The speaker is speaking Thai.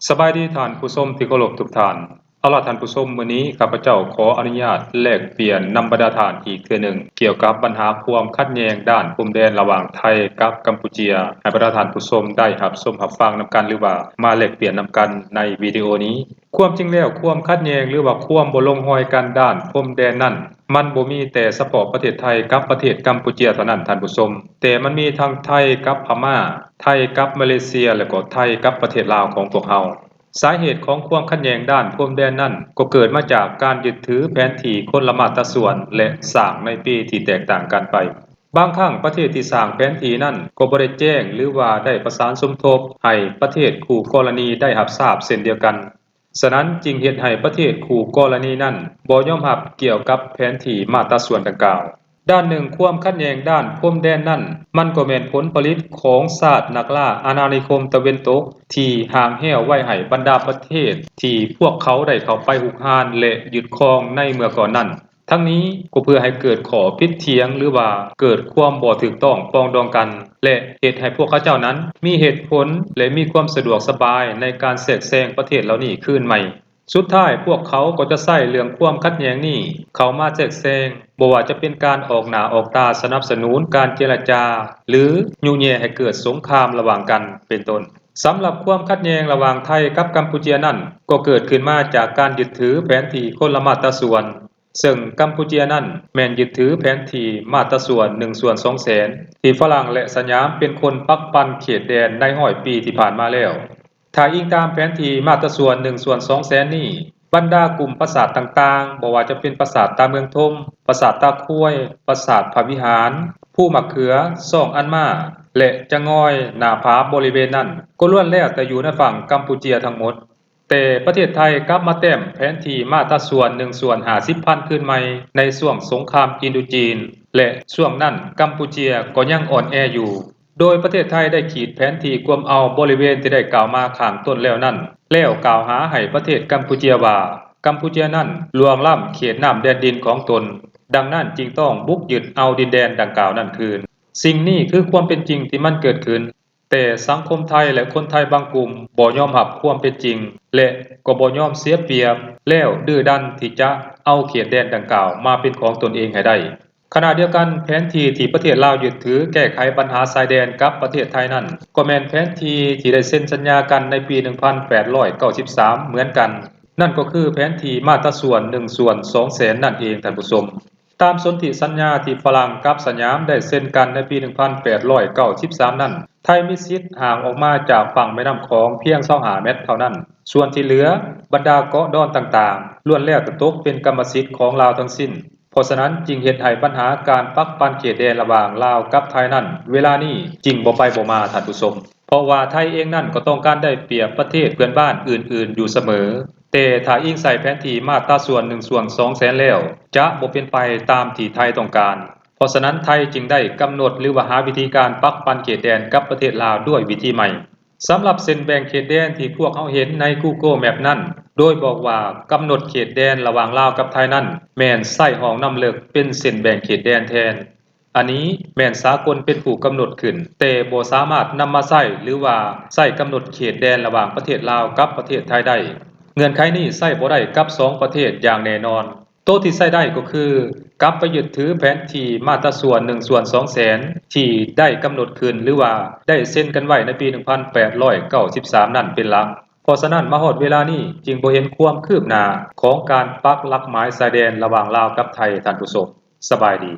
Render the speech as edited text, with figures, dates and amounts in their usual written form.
สบายดีท่านผู้ชมที่เคารพทุกท่านเอาล่ะท่านผู้ชมมื้อนี้ข้าพเจ้าขออนุญาตแลกเปลี่ยนนำบรรดาท่านอีกเทื่อหนึ่งเกี่ยวกับปัญหาความขัดแย้งด้านพรมแดนระหว่างไทยกับกัมพูชาให้บรรดาท่านผู้ชมได้รับชมรับฟังนำกันหรือว่ามาแลกเปลี่ยนนำกันในวิดีโอนี้ความจริงแล้วความขัดแย้งหรือว่าความบ่ลงรอยกันด้านพรมแดนนั้นมันบ่มีแต่เฉพาะประเทศไทยกับประเทศกัมพูชาเท่านั้นท่านผู้ชมแต่มันมีทั้งไทยกับพม่าไทยกับมาเลเซียและก็ไทยกับประเทศลาวของพวกเราสาเหตุของความขัดแย้งด้านพรมแดนนั้นก็เกิดมาจากการยึดถือแผนที่คนละมาตราส่วนและสร้างในปีที่แตกต่างกันไปบางครั้งประเทศที่สร้างแผนที่นั้นก็บ่ได้แจ้งหรือว่าได้ประสานสมทบให้ประเทศคู่กรณีได้รับทราบเช่นเดียวกันฉะนั้นจึงเฮ็ดให้ประเทศคู่กรณีนั้นบ่ยอมรับเกี่ยวกับแผนที่มาตราส่วนดังกล่าวด้านหนึ่งความขัดแย้งด้านพรมแดนนั้นมันก็แม่นผลผลิตของชาตินักล่าอาณานิคมตะเวนตกที่ห่างแห้วไว้ให้บรรดาประเทศที่พวกเขาได้เข้าไปหุกหานและยึดครองในเมื่อก่อนนั้นทั้งนี้ก็เพื่อให้เกิดข้อพิดเถียงหรือว่าเกิดความบ่ถูกต้องปรองดองกันและเฮ็ดให้พวกเขาเจ้านั้นมีเหตุผลและมีความสะดวกสบายในการแทรกแซงประเทศเหล่านี้คืนใหม่สุดท้ายพวกเขาก็จะใช้เรื่องความขัดแย้งนี้เข้ามาแทรกแซงบ่ว่าจะเป็นการออกหน้าออกตาสนับสนุนการเจรจาหรือยุแย่ให้เกิดสงครามระหว่างกันเป็นต้นสำหรับความขัดแย้งระหว่างไทยกับกัมพูชานั้นก็เกิดขึ้นมาจากการยึดถือแผนที่คนละมาตราส่วนซึ่งกัมพูชานั้นแม่นยึดถือแผนที่มาตราส่วน1/200,000ที่ฝรั่งและสยามเป็นคนปักปันเขตแดนใน100 ปีที่ผ่านมาแล้วถ้าอิงตามแผนที่มาตราส่วน1/200,000นี้บรรดากลุ่มปราสาทต่างๆบ่ว่าจะเป็นปราสาทตาเมืองทมปราสาทตาคุ้วยปราสาทพระวิหารผู้มะเขือซ่องอันมาและจะงอยหน้าผาบริเวณนั้นก็ล้วนแล้วแต่อยู่ในฝั่งกัมพูชาทั้งหมดแต่ประเทศไทยกลับมาแต้มแผนที่มาตราส่วน1/50,000ขึ้นใหม่ในช่วงสงครามอินโดจีนและช่วงนั้นกัมพูชาก็ยังอ่อนแออยู่โดยประเทศไทยได้ขีดแผนที่กวมเอาบริเวณที่ได้กล่าวมาข้างต้นแล้วนั้นแล้วกล่าวหาให้ประเทศกัมพูชาว่ากัมพูชานั้นล่วงล้ำเขตน้ำแดนดินของตนดังนั้นจึงต้องบุกยึดเอาดินแดนดังกล่าวนั้นคืนสิ่งนี้คือความเป็นจริงที่มันเกิดขึ้นแต่สังคมไทยและคนไทยบางกลุ่มบ่ยอมรับความเป็นจริงและก็บ่ยอมเสียเปรียบแล้วดื้อดันที่จะเอาเขตแดนดังกล่าวมาเป็นของตนเองให้ได้ขณะเดียวกันแผนที่ประเทศลาวยึดถือแก้ไขปัญหาชายแดนกับประเทศไทยนั้นก็แม่นแผนที่ได้เซ็นสัญญากันในปี1893เหมือนกันนั่นก็คือแผนที่มาตราส่วน1/200,000นั่นเองท่านผู้ชมตามสนธิสัญญาที่ฝรั่งกับสยามได้เซ็นกันในปี1893นั้นไทยมีสิทธิ์ห่างออกมาจากฝั่งแม่น้ำคองเพียง25เมตรเท่านั้นส่วนที่เหลือบรรดาเกาะดอนต่างๆล้วนแล้วแต่ตกเป็นกรรมสิทธิ์ของลาวทั้งสิ้นเพราะฉะนั้นจึงเฮ็ดให้ปัญหาการปักปันเขตแดนระหว่างลาวกับไทยนั้นเวลานี้จริงบ่ไปบ่มาท่านผู้ชมเพราะว่าไทยเองนั้นก็ต้องการได้เปรียบประเทศเพื่อนบ้านอื่นๆอยู่เสมอแต่ถ้าอิงใส่แผนที่มาตราส่วน1/200,000แล้วจะบ่เป็นไปตามที่ไทยต้องการเพราะฉะนั้นไทยจึงได้กำหนดหรือว่าหาวิธีการปักปันเขตแดนกับประเทศลาวด้วยวิธีใหม่สำหรับเส้นแบ่งเขตแดนที่พวกเขาเห็นใน Google Map นั้นโดยบอกว่ากำหนดเขตแดนระหว่างลาวกับไทยนั้นแม่นใช้ห้องนำเลิกเป็นเส้นแบ่งเขตแดนแทนอันนี้แม่นสากลเป็นผู้กำหนดขึ้นแต่บ่สามารถนำมาใช้หรือว่าใช้กำหนดเขตแดนระหว่างประเทศลาวกับประเทศไทยได้เงื่อนไขนี้ใช้บ่ได้กับ2ประเทศอย่างแน่นอนตัวที่ใช้ได้ก็คือกลับไปยึดถือแผนที่มาตราส่วน1/200,000ที่ได้กำหนดขึ้นหรือว่าได้เซ็นกันไว้ในปี1893นั่นเป็นหลักเพราะฉะนั้นมาฮอดเวลานี้จึงบ่เห็นความคืบหน้าของการปักหลักหมายชายแดนระหว่างลาวกับไทยท่านผู้ชมสบายดี